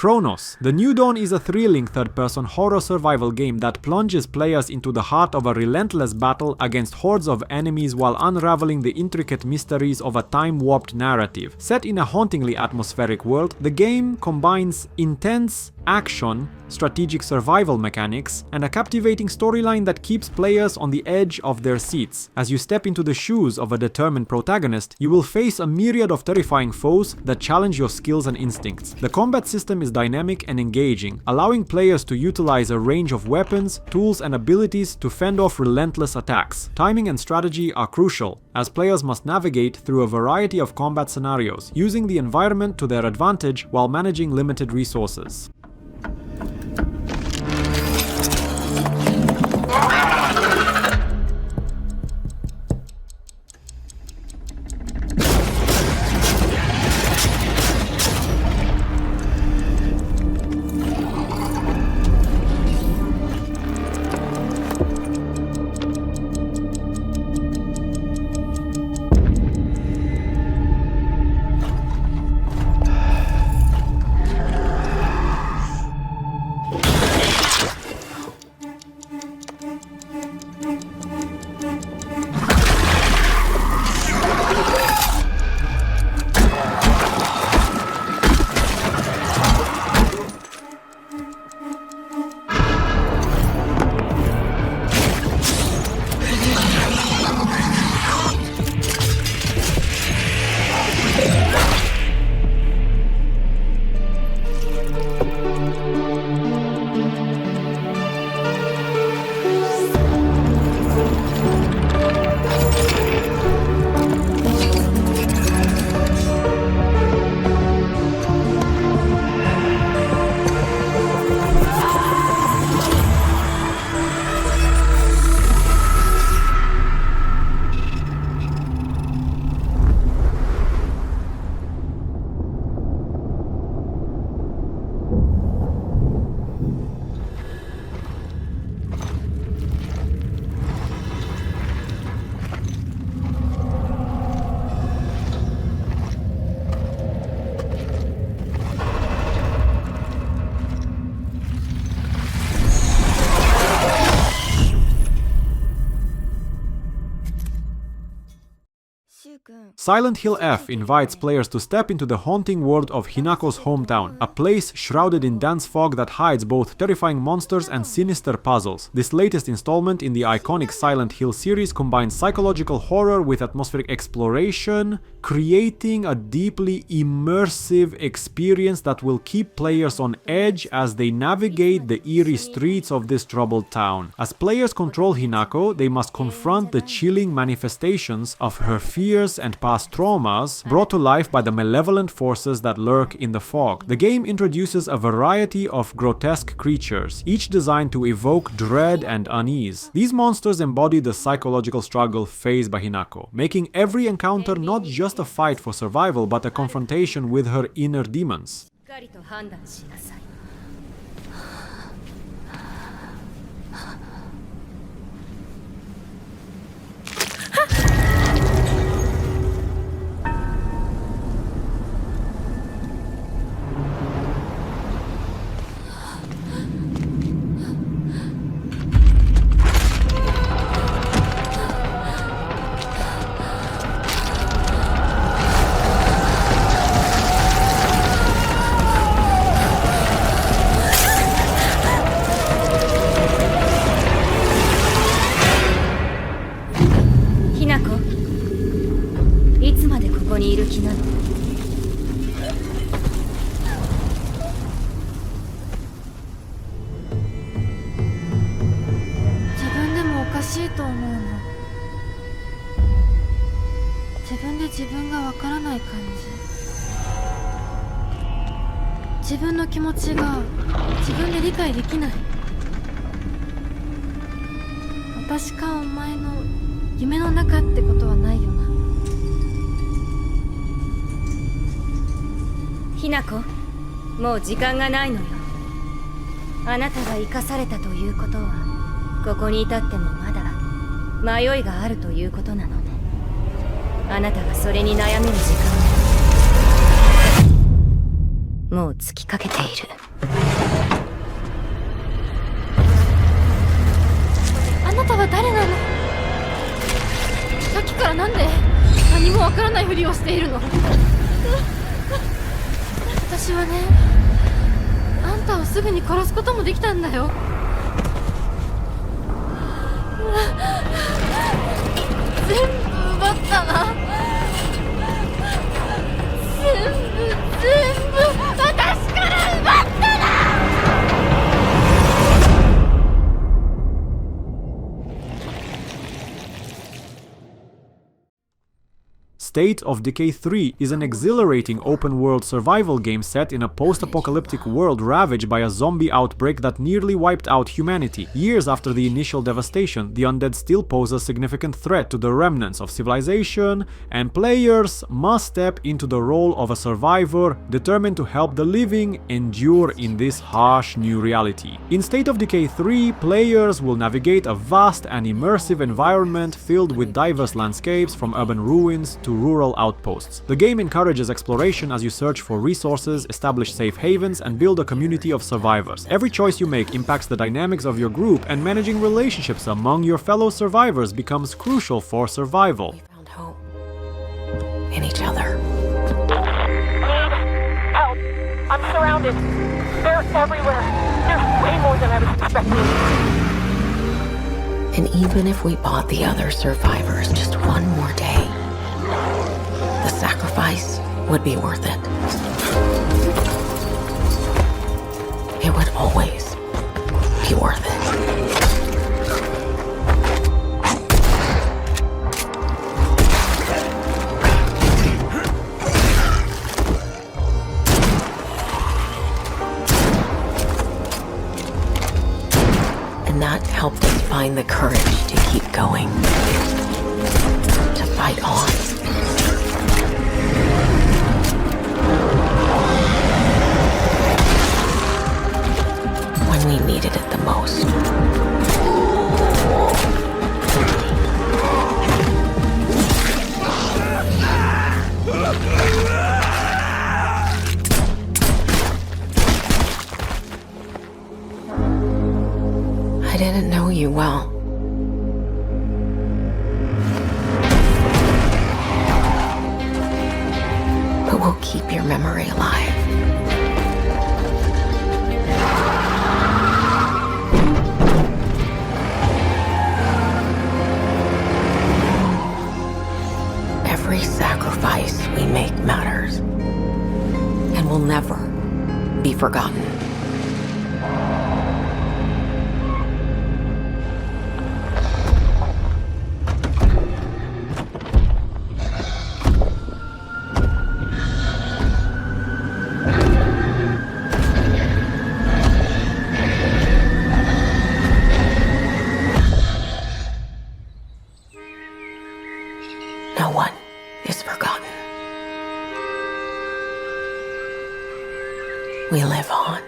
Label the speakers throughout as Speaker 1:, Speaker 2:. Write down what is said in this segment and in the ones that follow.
Speaker 1: Cronos The New Dawn is a thrilling third-person horror survival game that plunges players into the heart of a relentless battle against hordes of enemies while unraveling the intricate mysteries of a time-warped narrative. Set in a hauntingly atmospheric world, the game combines intense action, strategic survival mechanics, and a captivating storyline that keeps players on the edge of their seats. As you step into the shoes of a determined protagonist, you will face a myriad of terrifying foes that challenge your skills and instincts. The combat system is dynamic and engaging, allowing players to utilize a range of weapons, tools, and abilities to fend off relentless attacks. Timing and strategy are crucial, as players must navigate through a variety of combat scenarios, using the environment to their advantage while managing limited resources. Silent Hill F invites players to step into the haunting world of Hinako's hometown, a place shrouded in dense fog that hides both terrifying monsters and sinister puzzles. This latest installment in the iconic Silent Hill series combines psychological horror with atmospheric exploration, creating a deeply immersive experience that will keep players on edge as they navigate the eerie streets of this troubled town. As players control Hinako, they must confront the chilling manifestations of her fears and past traumas brought to life by the malevolent forces that lurk in the fog. The game introduces a variety of grotesque creatures, each designed to evoke dread and unease. These monsters embody the psychological struggle faced by Hinako, making every encounter not just a fight for survival but a confrontation with her inner demons.
Speaker 2: 自分の気持ちが自分で理解できない。私かお前の夢の中ってことはないよな。
Speaker 3: ひなこ、もう時間がないのよ。あなたが生かされたということは、ここに至ってもまだ迷いがあるということなのね。あなたがそれに悩める時間もう尽きかけている。
Speaker 2: あなたは誰なの？さっきからなんで何もわからないふりをしているの？私はね、あんたをすぐに殺すこともできたんだよ。全部奪ったな。全部私から奪ったな。
Speaker 1: State of Decay 3 is an exhilarating open-world survival game set in a post-apocalyptic world ravaged by a zombie outbreak that nearly wiped out humanity. Years after the initial devastation, the undead still pose a significant threat to the remnants of civilization, and players must step into the role of a survivor, determined to help the living endure in this harsh new reality. In State of Decay 3, players will navigate a vast and immersive environment filled with diverse landscapes from urban ruins to rural outposts. The game encourages exploration as you search for resources, establish safe havens, and build a community of survivors. Every choice you make impacts the dynamics of your group, and managing relationships among your fellow survivors becomes crucial for survival.
Speaker 4: We found hope in each other.
Speaker 5: Need help. I'm surrounded. They're everywhere. There's way more than I was expecting.
Speaker 4: And even if we bought the other survivors just one more day, the sacrifice would be worth it. It would always be worth it. And that helped us find the courage to keep going, to fight on. When we needed it the most. I didn't know you well. But we'll keep your memory alive. Every sacrifice we make matters and will never be forgotten. No one is forgotten. We live on.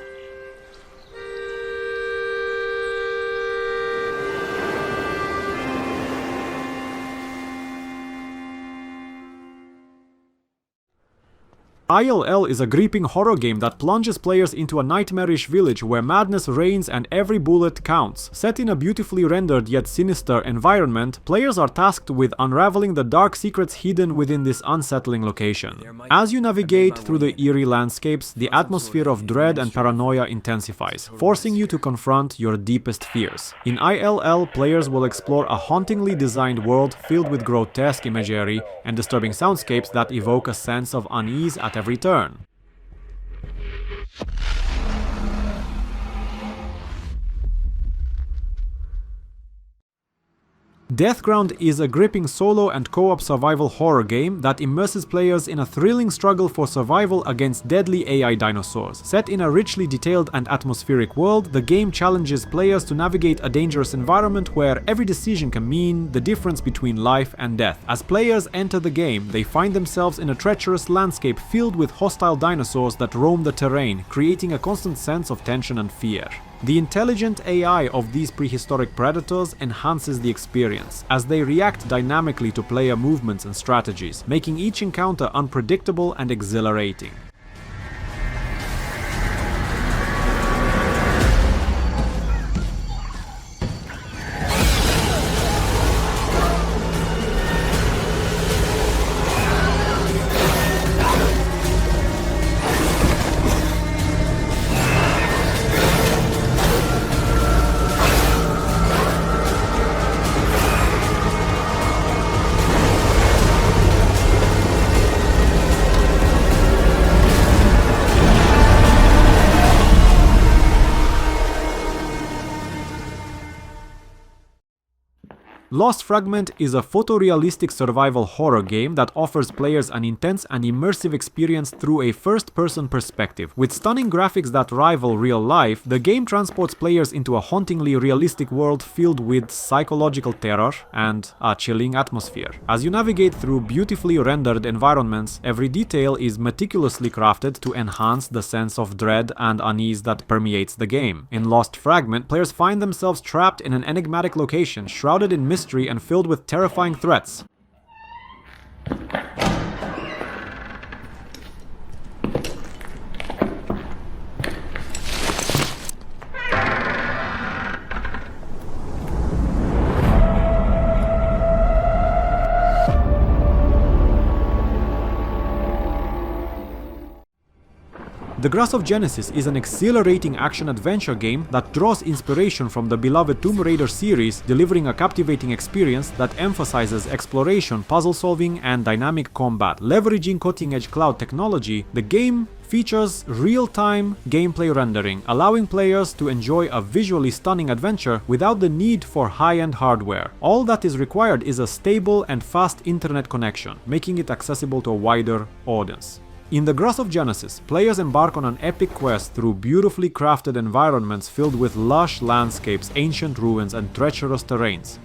Speaker 1: ILL is a gripping horror game that plunges players into a nightmarish village where madness reigns and every bullet counts. Set in a beautifully rendered yet sinister environment, players are tasked with unraveling the dark secrets hidden within this unsettling location. As you navigate through the eerie landscapes, the atmosphere of dread and paranoia intensifies, forcing you to confront your deepest fears. In ILL, players will explore a hauntingly designed world filled with grotesque imagery and disturbing soundscapes that evoke a sense of unease at every turn. Deathground is a gripping solo and co-op survival horror game that immerses players in a thrilling struggle for survival against deadly AI dinosaurs. Set in a richly detailed and atmospheric world, the game challenges players to navigate a dangerous environment where every decision can mean the difference between life and death. As players enter the game, they find themselves in a treacherous landscape filled with hostile dinosaurs that roam the terrain, creating a constant sense of tension and fear. The intelligent AI of these prehistoric predators enhances the experience, as they react dynamically to player movements and strategies, making each encounter unpredictable and exhilarating. Lost Fragment is a photorealistic survival horror game that offers players an intense and immersive experience through a first-person perspective. With stunning graphics that rival real life, the game transports players into a hauntingly realistic world filled with psychological terror and a chilling atmosphere. As you navigate through beautifully rendered environments, every detail is meticulously crafted to enhance the sense of dread and unease that permeates the game. In Lost Fragment, players find themselves trapped in an enigmatic location, shrouded in mystery and filled with terrifying threats. The Grasp of Genesis is an exhilarating action-adventure game that draws inspiration from the beloved Tomb Raider series, delivering a captivating experience that emphasizes exploration, puzzle-solving, and dynamic combat. Leveraging cutting-edge cloud technology, the game features real-time gameplay rendering, allowing players to enjoy a visually stunning adventure without the need for high-end hardware. All that is required is a stable and fast internet connection, making it accessible to a wider audience. In the Grasp of Genesis, players embark on an epic quest through beautifully crafted environments filled with lush landscapes, ancient ruins, and treacherous terrains.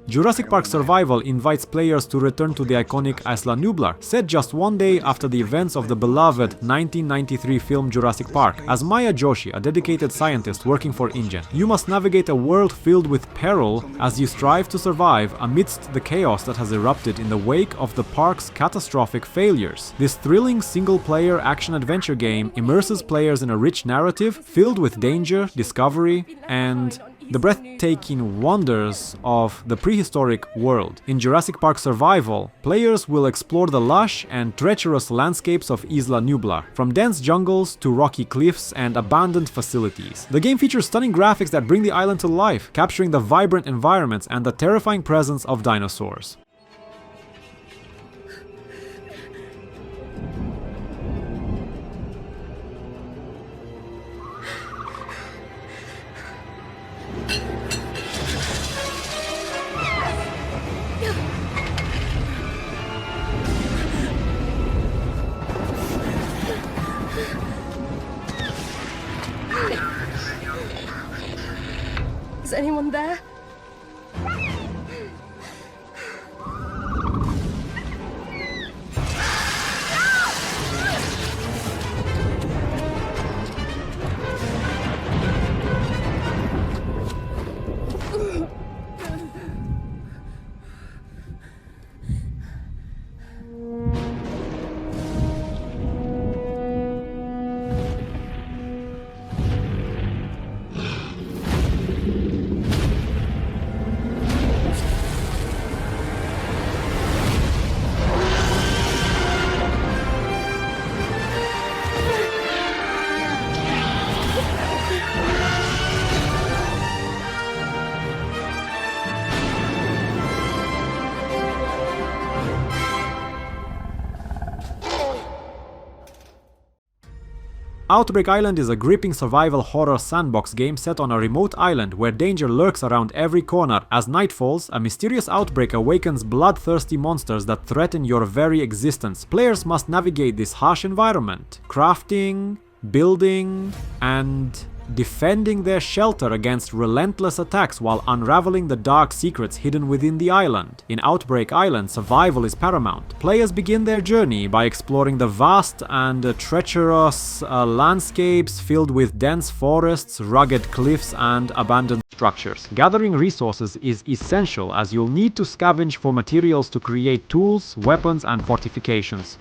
Speaker 1: Jurassic Park Survival invites players to return to the iconic Isla Nublar, set just one day after the events of the beloved 1993 film Jurassic Park. As Maya Joshi, a dedicated scientist working for InGen, you must navigate a world filled with peril as you strive to survive amidst the chaos that has erupted in the wake of the park's catastrophic failures. This thrilling single-player action-adventure game immerses players in a rich narrative filled with danger, discovery, and the breathtaking wonders of the prehistoric world. In Jurassic Park Survival, players will explore the lush and treacherous landscapes of Isla Nublar, from dense jungles to rocky cliffs and abandoned facilities. The game features stunning graphics that bring the island to life, capturing the vibrant environments and the terrifying presence of dinosaurs.
Speaker 2: Is anyone there?
Speaker 1: Outbreak Island is a gripping survival horror sandbox game set on a remote island where danger lurks around every corner. As night falls, a mysterious outbreak awakens bloodthirsty monsters that threaten your very existence. Players must navigate this harsh environment, crafting, building, and defending their shelter against relentless attacks while unraveling the dark secrets hidden within the island. In Outbreak Island, survival is paramount. Players begin their journey by exploring the vast and treacherous landscapes filled with dense forests, rugged cliffs, and abandoned structures. Gathering resources is essential as you'll need to scavenge for materials to create tools, weapons, and fortifications.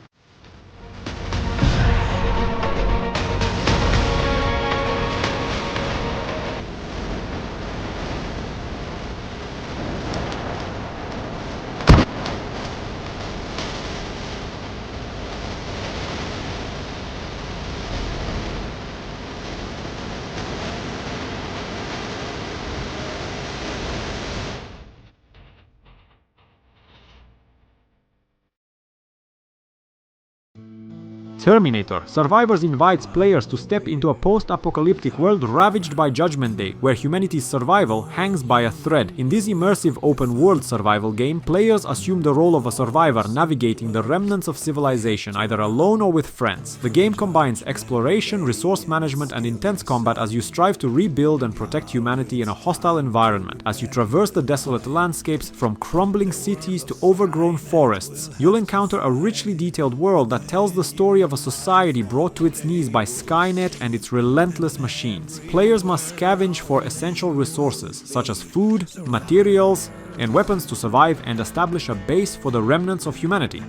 Speaker 1: Terminator. Survivors invites players to step into a post-apocalyptic world ravaged by Judgment Day, where humanity's survival hangs by a thread. In this immersive open-world survival game, players assume the role of a survivor navigating the remnants of civilization, either alone or with friends. The game combines exploration, resource management, and intense combat as you strive to rebuild and protect humanity in a hostile environment. As you traverse the desolate landscapes, from crumbling cities to overgrown forests, you'll encounter a richly detailed world that tells the story of a society brought to its knees by Skynet and its relentless machines. Players must scavenge for essential resources, such as food, materials, and weapons to survive and establish a base for the remnants of humanity.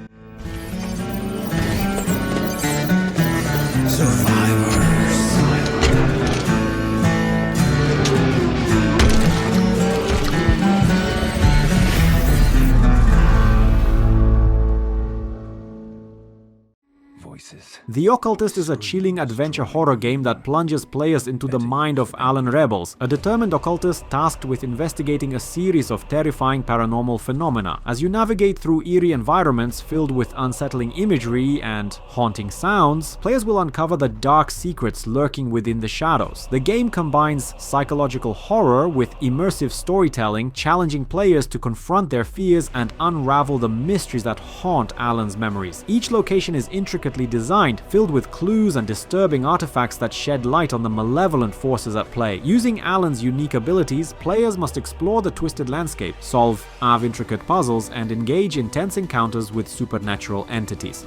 Speaker 1: The Occultist is a chilling adventure horror game that plunges players into the mind of Alan Rebels, a determined occultist tasked with investigating a series of terrifying paranormal phenomena. As you navigate through eerie environments filled with unsettling imagery and haunting sounds, players will uncover the dark secrets lurking within the shadows. The game combines psychological horror with immersive storytelling, challenging players to confront their fears and unravel the mysteries that haunt Alan's memories. Each location is intricately designed, filled with clues and disturbing artifacts that shed light on the malevolent forces at play. Using Alan's unique abilities, players must explore the twisted landscape, solve intricate puzzles, and engage in tense encounters with supernatural entities.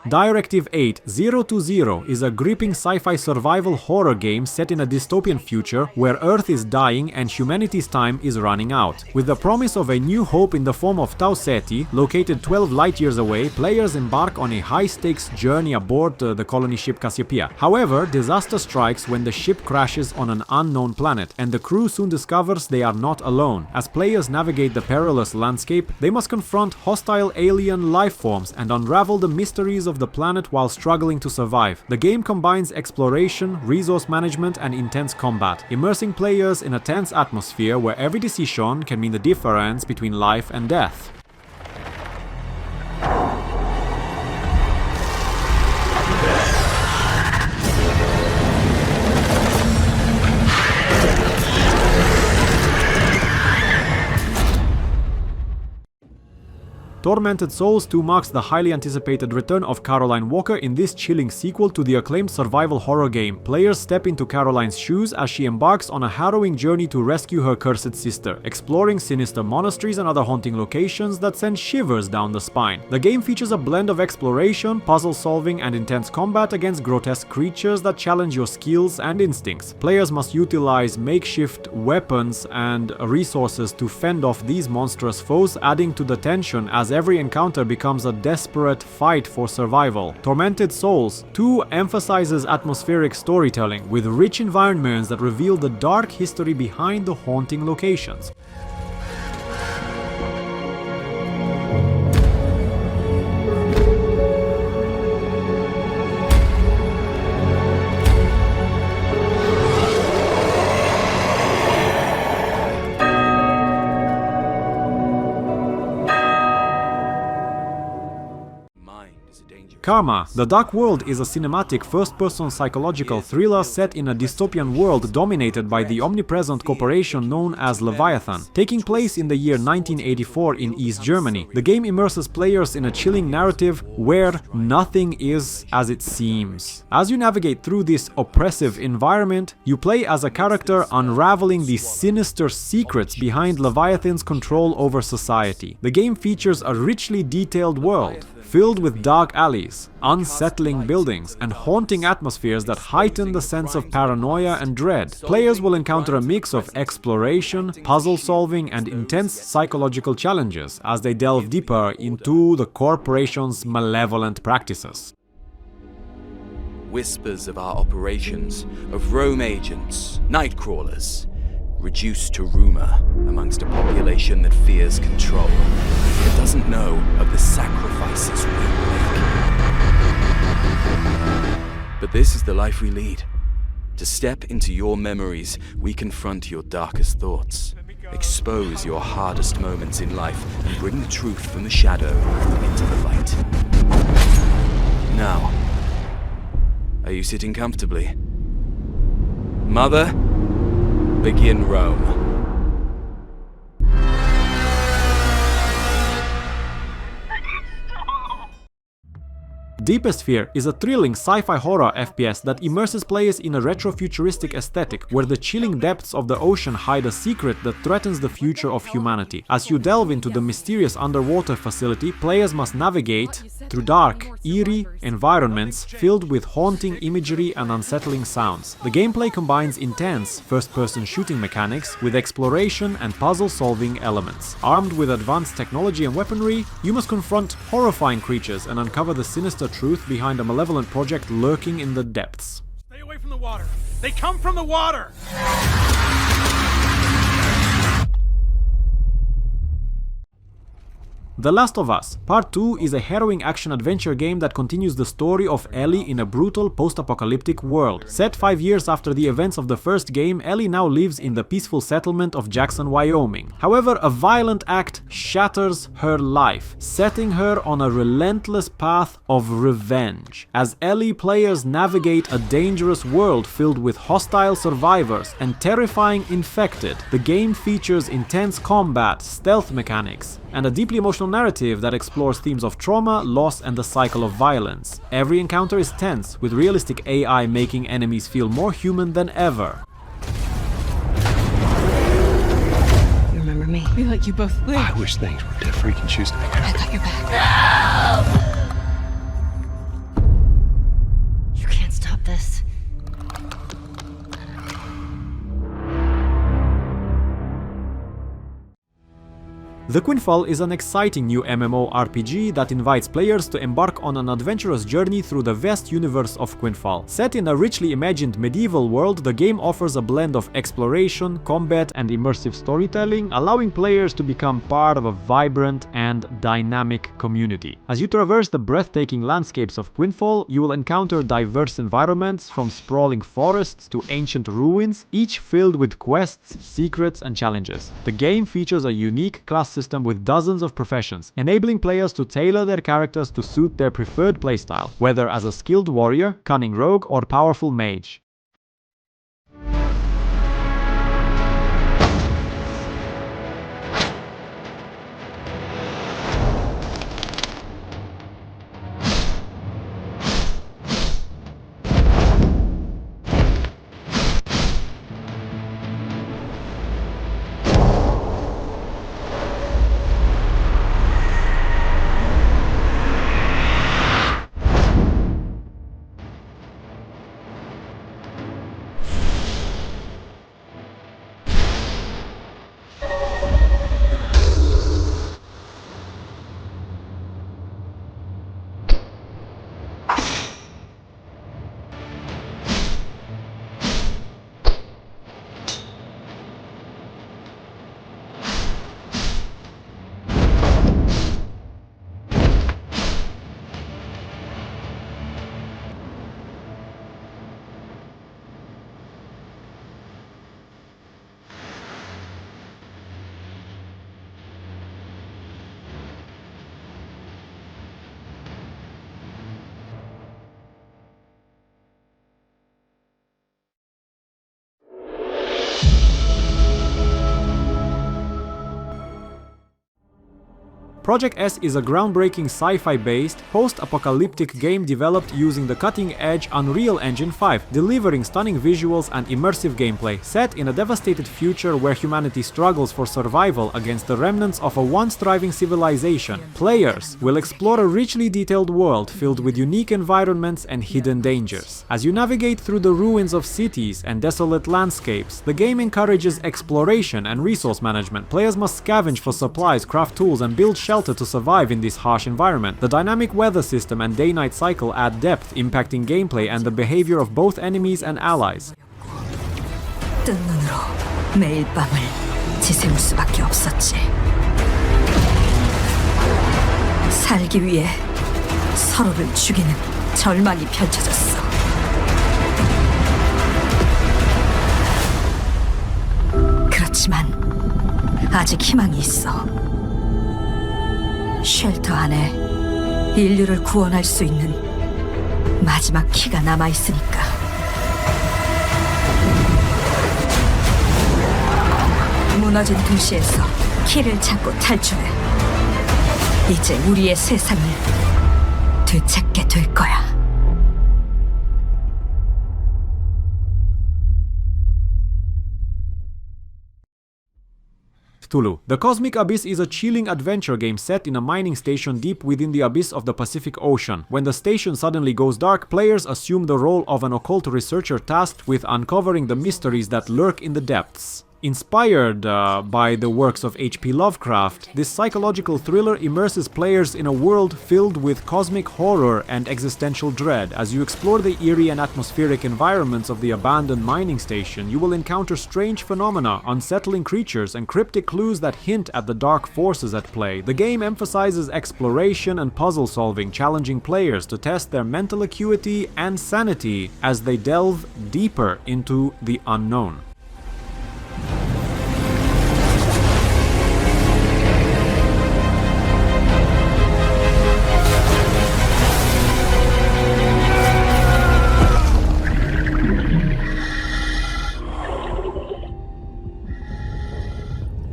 Speaker 1: Directive 8020 is a gripping sci-fi survival horror game set in a dystopian future where Earth is dying and humanity's time is running out. With the promise of a new hope in the form of Tau Ceti, located 12 light-years away, players embark on a high-stakes journey aboard the colony ship Cassiopeia. However, disaster strikes when the ship crashes on an unknown planet, and the crew soon discovers they are not alone. As players navigate the perilous landscape, they must confront hostile alien life forms and unravel the mysteries of the planet while struggling to survive. The game combines exploration, resource management, and intense combat, immersing players in a tense atmosphere where every decision can mean the difference between life and death. Tormented Souls 2 marks the highly anticipated return of Caroline Walker in this chilling sequel to the acclaimed survival horror game. Players step into Caroline's shoes as she embarks on a harrowing journey to rescue her cursed sister, exploring sinister monasteries and other haunting locations that send shivers down the spine. The game features a blend of exploration, puzzle solving, and intense combat against grotesque creatures that challenge your skills and instincts. Players must utilize makeshift weapons and resources to fend off these monstrous foes, adding to the tension as every encounter becomes a desperate fight for survival. Tormented Souls 2 emphasizes atmospheric storytelling with rich environments that reveal the dark history behind the haunting locations. Karma, The Dark World is a cinematic first-person psychological thriller set in a dystopian world dominated by the omnipresent corporation known as Leviathan. Taking place in the year 1984 in East Germany, the game immerses players in a chilling narrative where nothing is as it seems. As you navigate through this oppressive environment, you play as a character unraveling the sinister secrets behind Leviathan's control over society. The game features a richly detailed world, filled with dark alleys, unsettling buildings, and haunting atmospheres that heighten the sense of paranoia and dread. Players will encounter a mix of exploration, puzzle solving, and intense psychological challenges as they delve deeper into the corporation's malevolent practices.
Speaker 6: Whispers of our operations, of roam agents, night crawlers, reduced to rumor amongst a population that fears control. It doesn't know of the sacrifices we make. But this is the life we lead. To step into your memories, we confront your darkest thoughts, expose your hardest moments in life, and bring the truth from the shadow into the light. Now, are you sitting comfortably? Mother, begin Rome.
Speaker 1: Deepest Fear is a thrilling sci-fi horror FPS that immerses players in a retro-futuristic aesthetic where the chilling depths of the ocean hide a secret that threatens the future of humanity. As you delve into the mysterious underwater facility, players must navigate through dark, eerie environments filled with haunting imagery and unsettling sounds. The gameplay combines intense first-person shooting mechanics with exploration and puzzle-solving elements. Armed with advanced technology and weaponry, you must confront horrifying creatures and uncover the sinister truth behind a malevolent project lurking in the depths.
Speaker 7: Stay away from the water! They come from the water!
Speaker 1: The Last of Us Part 2 is a harrowing action-adventure game that continues the story of Ellie in a brutal post-apocalyptic world. Set 5 years after the events of the first game, Ellie now lives in the peaceful settlement of Jackson, Wyoming. However, a violent act shatters her life, setting her on a relentless path of revenge. As Ellie players navigate a dangerous world filled with hostile survivors and terrifying infected, the game features intense combat, stealth mechanics, and a deeply emotional narrative that explores themes of trauma, loss, and the cycle of violence. Every encounter is tense, with realistic AI making enemies feel more human than ever.
Speaker 4: You remember me?
Speaker 8: We let you both live.
Speaker 7: I wish things were different. You can choose to be
Speaker 4: I got your back. You can't stop this.
Speaker 1: The Quinfall is an exciting new MMORPG that invites players to embark on an adventurous journey through the vast universe of Quinfall. Set in a richly imagined medieval world, the game offers a blend of exploration, combat, and immersive storytelling, allowing players to become part of a vibrant and dynamic community. As you traverse the breathtaking landscapes of Quinfall, you will encounter diverse environments, from sprawling forests to ancient ruins, each filled with quests, secrets, and challenges. The game features a unique class system with dozens of professions, enabling players to tailor their characters to suit their preferred playstyle, whether as a skilled warrior, cunning rogue, or powerful mage. Project S is a groundbreaking sci-fi-based, post-apocalyptic game developed using the cutting-edge Unreal Engine 5, delivering stunning visuals and immersive gameplay, set in a devastated future where humanity struggles for survival against the remnants of a once thriving civilization. Players will explore a richly detailed world filled with unique environments and hidden dangers. As you navigate through the ruins of cities and desolate landscapes, the game encourages exploration and resource management. Players must scavenge for supplies, craft tools, and build shelter to survive in this harsh environment. The dynamic weather system and day-night cycle add depth, impacting gameplay and the behavior of both enemies and allies.
Speaker 8: 뜬 눈으로 매일 밤을 지새울 수밖에 없었지. 살기 위해 서로를 죽이는 절망이 펼쳐졌어. 그렇지만 아직 희망이 있어. 쉘터 안에 인류를 구원할 수 있는 마지막 키가 남아있으니까. 무너진 도시에서 키를 찾고 탈출해. 이제 우리의 세상을 되찾게 될 거야.
Speaker 1: Cthulhu. The Cosmic Abyss is a chilling adventure game set in a mining station deep within the abyss of the Pacific Ocean. When the station suddenly goes dark, players assume the role of an occult researcher tasked with uncovering the mysteries that lurk in the depths. Inspired by the works of H.P. Lovecraft, this psychological thriller immerses players in a world filled with cosmic horror and existential dread. As you explore the eerie and atmospheric environments of the abandoned mining station, you will encounter strange phenomena, unsettling creatures, and cryptic clues that hint at the dark forces at play. The game emphasizes exploration and puzzle solving, challenging players to test their mental acuity and sanity as they delve deeper into the unknown.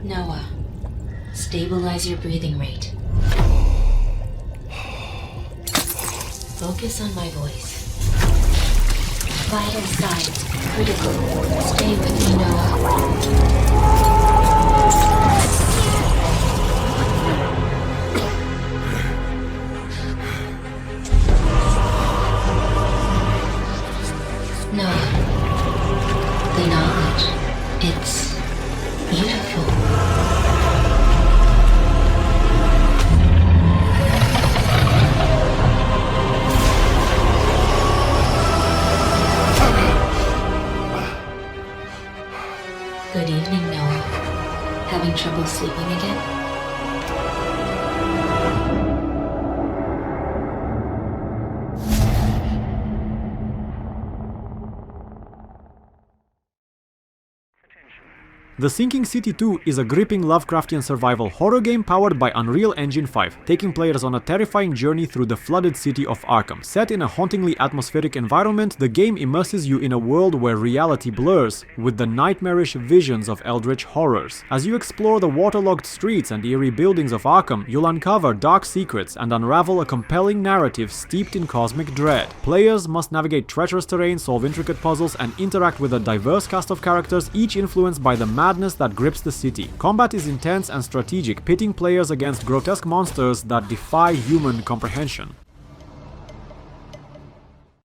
Speaker 4: Noah, stabilize your breathing rate. Focus on my voice. Vital signs critical. Stay with me, Noah. Noah, the knowledge, it's beautiful. Good evening, Noah. Having trouble sleeping again?
Speaker 1: The Sinking City 2 is a gripping Lovecraftian survival horror game powered by Unreal Engine 5, taking players on a terrifying journey through the flooded city of Arkham. Set in a hauntingly atmospheric environment, the game immerses you in a world where reality blurs with the nightmarish visions of eldritch horrors. As you explore the waterlogged streets and eerie buildings of Arkham, you'll uncover dark secrets and unravel a compelling narrative steeped in cosmic dread. Players must navigate treacherous terrain, solve intricate puzzles, and interact with a diverse cast of characters, each influenced by the madness that grips the city. Combat is intense and strategic, pitting players against grotesque monsters that defy human comprehension.